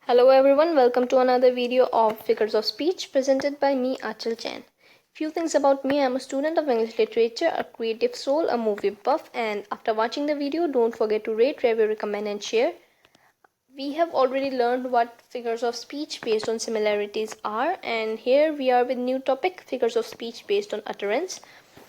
Hello everyone, welcome to another video of Figures of Speech presented by me Achal Jain. Few things about me: I'm a student of English literature, a creative soul, a movie buff, and after watching the video, don't forget to rate, review, recommend and share. We have already learned what figures of speech based on similarities are, and here we are with new topic, figures of speech based on utterance.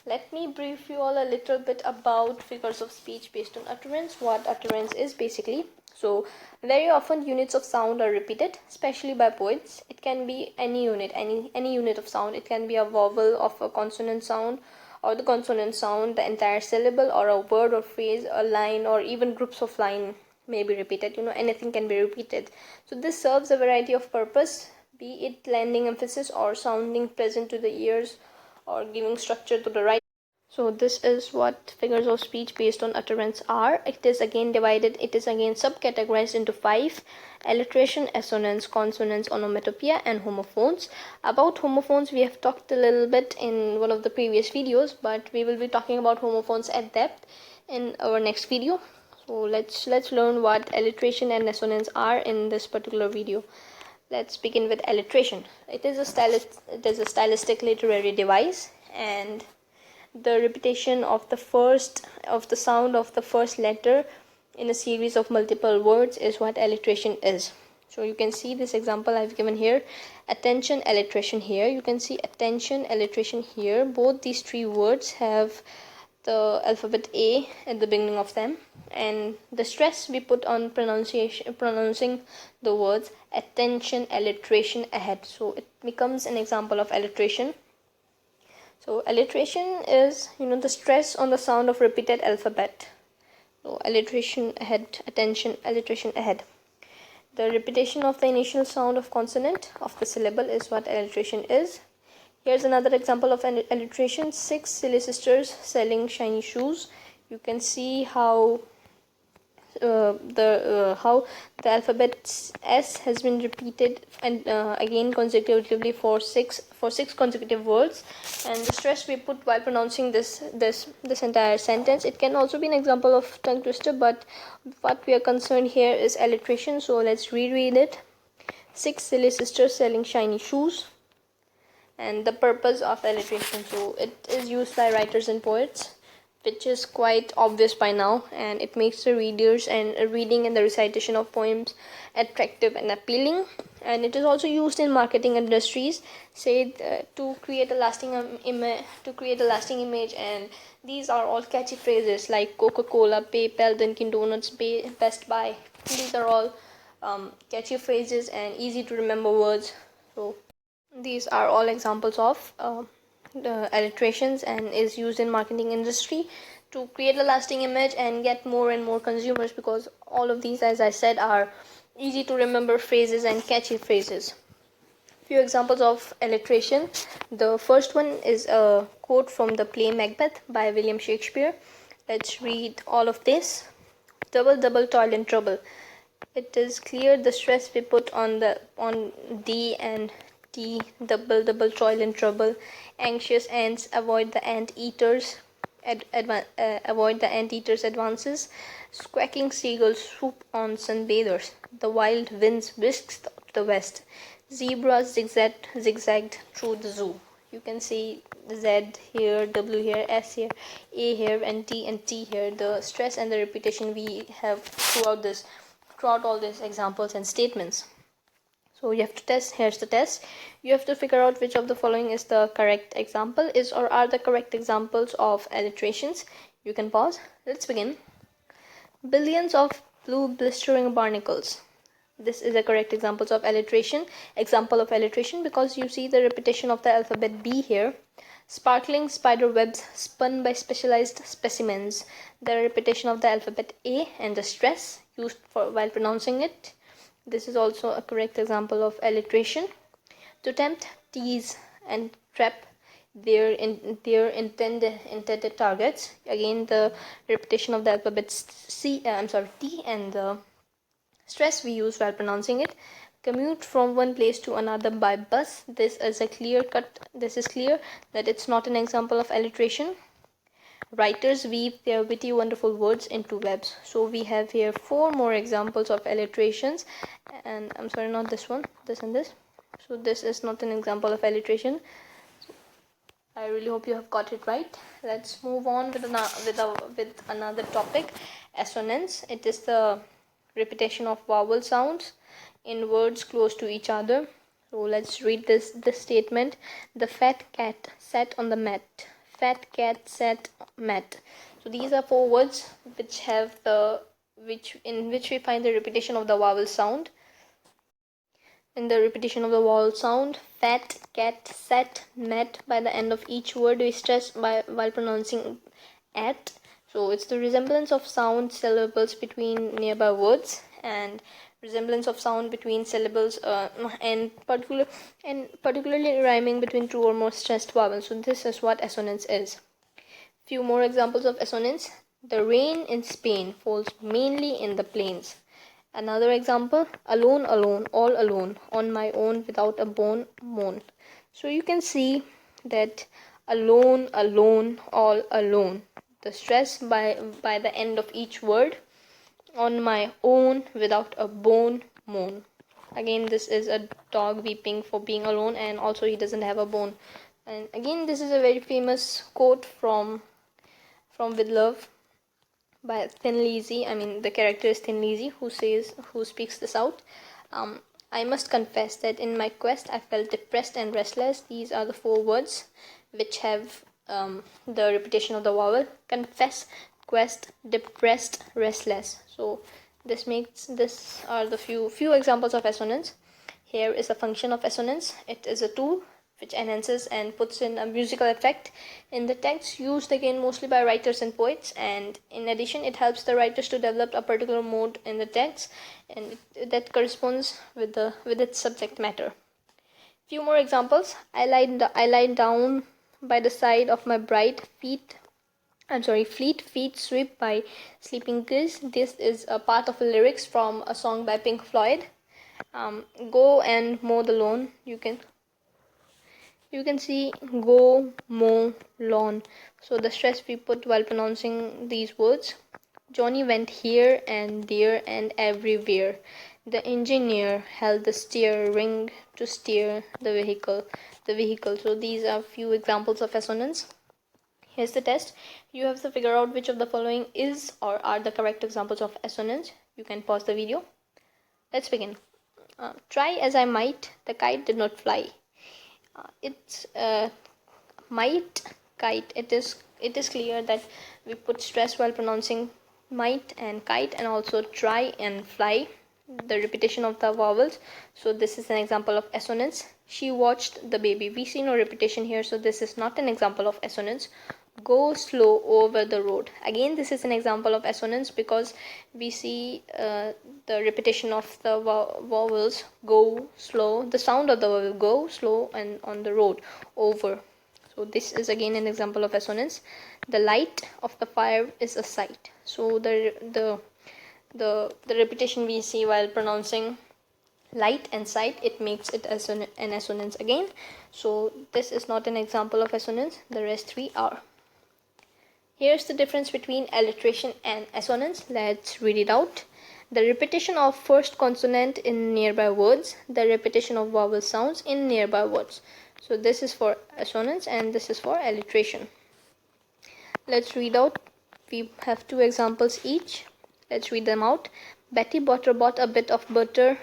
Let me brief you all a little bit about figures of speech based on utterance, what utterance is basically. So very often units of sound are repeated, especially by poets. It can be any unit, any unit of sound. It can be a vowel of a consonant sound, or the consonant sound, the entire syllable, or a word or phrase, a line, or even groups of line may be repeated. Anything can be repeated. So this serves a variety of purpose, be it lending emphasis or sounding pleasant to the ears or giving structure to the writing. So this is what figures of speech based on utterance are. It is again subcategorized into 5: alliteration, assonance, consonance, onomatopoeia and homophones. About homophones we have talked a little bit in one of the previous videos, but we will be talking about homophones at depth in our next video. So let's learn what alliteration and assonance are in this particular video. Let's begin with alliteration. It is a stylistic literary device, and the repetition of the sound of the first letter in a series of multiple words is what alliteration is. So you can see this example I've given here: attention, alliteration here. You can see attention, alliteration here. Both these three words have the alphabet A at the beginning of them, and the stress we put on pronouncing the words attention, alliteration ahead. So it becomes an example of alliteration. So alliteration is the stress on the sound of repeated alphabet. So alliteration ahead, attention, alliteration ahead. The repetition of the initial sound of consonant of the syllable is what alliteration is. Here's another example of alliteration: 6 silly sisters selling shiny shoes. You can see how how the alphabet S has been repeated and again consecutively for six consecutive words, and the stress we put while pronouncing this entire sentence. It can also be an example of tongue twister, but what we are concerned here is alliteration. So let's reread it: 6 silly sisters selling shiny shoes. And the purpose of alliteration: so it is used by writers and poets, which is quite obvious by now, and it makes the readers and reading and the recitation of poems attractive and appealing. And it is also used in marketing industries, say to create a lasting image. And these are all catchy phrases like Coca-Cola, PayPal, Dunkin' Donuts, Best Buy. These are all catchy phrases and easy to remember words. So these are all examples of the alliterations, and is used in marketing industry to create a lasting image and get more and more consumers, because all of these, as I said, are easy to remember phrases and catchy phrases. Few examples of alliteration. The first one is a quote from the play Macbeth by William Shakespeare. Let's read all of this. Double, double, toil and trouble. It is clear the stress we put on D and T. Double, double, toil and trouble. Anxious ants avoid the ant-eaters. Avoid the ant-eaters' advances. Squawking seagulls swoop on sunbathers. The wild winds whisked to the west. Zebras zigzagged through the zoo. You can see Z here, W here, S here, A here, and T here. The stress and the repetition we have throughout all these examples and statements. So you have to test. Here's the test. You have to figure out which of the following is the correct example, is or are the correct examples of alliterations. You can pause. Let's begin. Billions of blue blistering barnacles. This is a correct example of alliteration, because you see the repetition of the alphabet B here. Sparkling spider webs spun by specialized specimens. The repetition of the alphabet A and the stress used while pronouncing it. This is also a correct example of alliteration. To tempt, tease, and trap their intended targets. Again, the repetition of the alphabet T and the stress we use while pronouncing it. Commute from one place to another by bus. This is clear that it's not an example of alliteration. Writers weave their witty, wonderful words into webs. So we have here 4 more examples of alliterations, and I'm sorry, not this one, this and this. So this is not an example of alliteration. I really hope you have got it right. Let's move on with another topic, assonance. It is the repetition of vowel sounds in words close to each other. So let's read this statement. The fat cat sat on the mat. Fat cat sat mat. So these are four words in which we find the repetition of the vowel sound. In the repetition of the vowel sound, fat, cat, sat, met, by the end of each word we stress while pronouncing at. So it's the resemblance of sound syllables between nearby words and resemblance of sound between syllables and particularly rhyming between two or more stressed vowels. So this is what assonance is. Few more examples of assonance. The rain in Spain falls mainly in the plains. Another example, alone, alone, all alone, on my own, without a bone, moan. So you can see that alone, alone, all alone. The stress by the end of each word, on my own, without a bone, moan. Again, this is a dog weeping for being alone, and also he doesn't have a bone. And again, this is a very famous quote from With Love by Thin Lizzy. I mean, the character is Thin Lizzy who speaks this out. I must confess that in my quest I felt depressed and restless. These are the four words which have the repetition of the vowel. Confess, quest, depressed, restless. So this are the few examples of assonance. Here is a function of assonance. It is a tool which enhances and puts in a musical effect in the text, used again mostly by writers and poets, and in addition it helps the writers to develop a particular mode in the text, and that corresponds with its subject matter. Few more examples. I lie down by the side of my fleet feet sweep by sleeping kids. This is a part of the lyrics from a song by Pink Floyd. Go and mow the lawn. You can see go, mow, lawn. So the stress we put while pronouncing these words. Johnny went here and there and everywhere. The engineer held the steering to steer the vehicle. So these are few examples of assonance. Here's the test. You have to figure out which of the following is or are the correct examples of assonance. You can pause the video. Let's begin. Try as I might, the kite did not fly. It's might, kite. It is clear that we put stress while pronouncing might and kite, and also try and fly, the repetition of the vowels. So this is an example of assonance. She watched the baby. We see no repetition here, so this is not an example of assonance. Go slow over the road. Again, this is an example of assonance because we see the repetition of the vowels go, slow, the sound of the vowel go, slow, and on the road, over. So this is again an example of assonance. The light of the fire is a sight. So the repetition we see while pronouncing light and sight, it makes it as an assonance again. So this is not an example of assonance. The rest three are. Here's the difference between alliteration and assonance. Let's read it out. The repetition of first consonant in nearby words. The repetition of vowel sounds in nearby words. So this is for assonance and this is for alliteration. Let's read out. We have two examples each. Let's read them out. Betty Botter bought a bit of butter,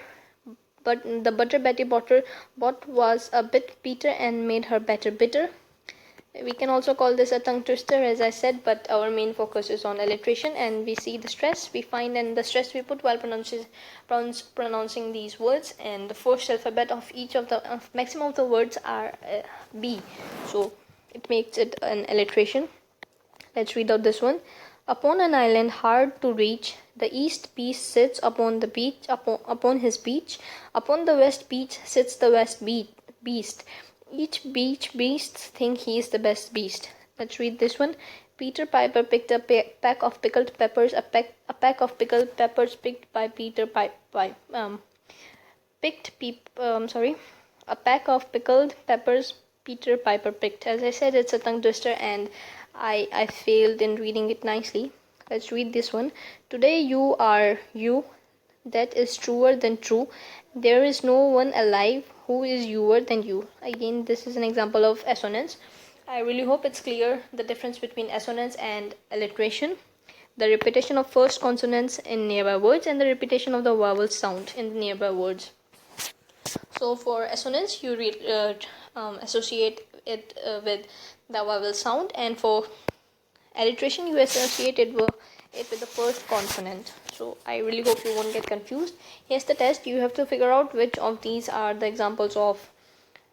but the butter Betty Botter bought was a bit bitter and made her better bitter. We can also call this a tongue twister, as I said, but our main focus is on alliteration, and we see the stress we find and the stress we put while pronouncing these words, and the first alphabet of each of the maximum of the words are B, so it makes it an alliteration. Let's read out this one. Upon an island hard to reach, the east beast sits upon the beach, upon his beach. Upon the west beach sits the west beast. Each beach beast think he is the best beast. Let's read this one. Peter Piper picked a pack of pickled peppers. A pack of pickled peppers picked by Peter Piper. A pack of pickled peppers Peter Piper picked. As I said, it's a tongue twister, and I failed in reading it nicely. Let's read this one. Today you are you. that is truer than true. There is no one alive who is youer than you. Again, this is an example of assonance. I really hope it's clear the difference between assonance and alliteration. The repetition of first consonants in nearby words and the repetition of the vowel sound in the nearby words. So for assonance, you associate it with the vowel sound, and for alliteration, you associate it with the first consonant. So I really hope you won't get confused. Here's the test. You have to figure out which of these are the examples of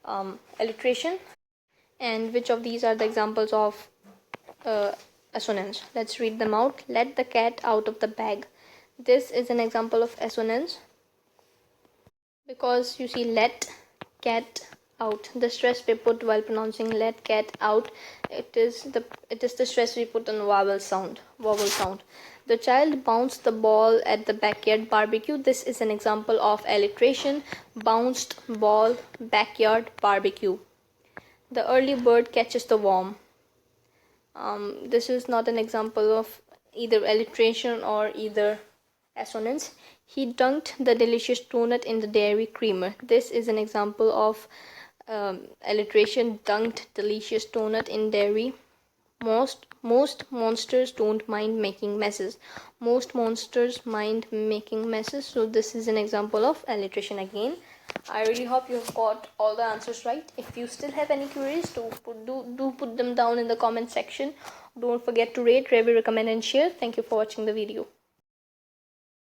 alliteration and which of these are the examples of assonance. Let's read them out. Let the cat out of the bag. This is an example of assonance because you see let cat out. The stress we put while pronouncing let cat out, it is the stress we put on vowel sound. The child bounced the ball at the backyard barbecue. This is an example of alliteration. Bounced ball, backyard barbecue. The early bird catches the worm. This is not an example of either alliteration or either assonance. He dunked the delicious donut in the dairy creamer. This is an example of alliteration. Dunked delicious donut in dairy. Most monsters don't mind making messes. Most monsters mind making messes. So this is an example of alliteration again. I really hope you have got all the answers right. If you still have any queries, do put them down in the comment section. Don't forget to rate, review, recommend and share. Thank you for watching the video.